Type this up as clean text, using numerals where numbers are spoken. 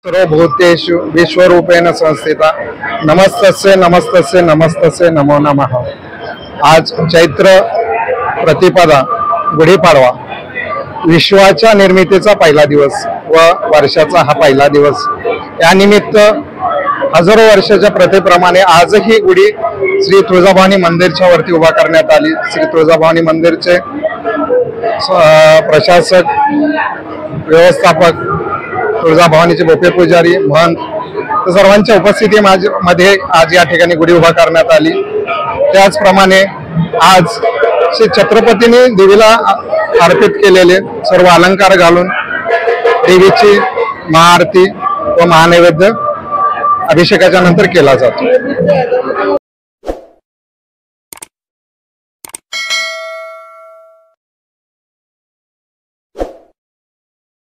सर्वभूतेषु विश्वरूपेण संस्थिता नमस्तस्य नमस्तस्य नमस्तस्य नमो नमः। आज चैत्र प्रतिपदा गुढीपाडवा विश्वाच्या निर्मितीचा पहिला दिवस व वर्षाचा हा पहिला दिवस। या निमित्त हजारो वर्षाच्या प्रथेप्रमाणे आजही गुढी श्री तुळजाभवानी मंदिरच्या वरती उभा करण्यात आली। श्री तुळजाभवानी मंदिरचे प्रशासक, व्यवस्थापक, तुळजाभवानीचे गोपे पुजारी, महंत सर्वांच्या उपस्थितीमध्ये आज या ठिकाणी गुढी उभा करण्यात आली। त्याचप्रमाणे आज श्री छत्रपतींनी देवीला अर्पित केलेले सर्व अलंकार घालून देवीची महाआरती व महानैवेद्य अभिषेकाच्या नंतर केला जातो।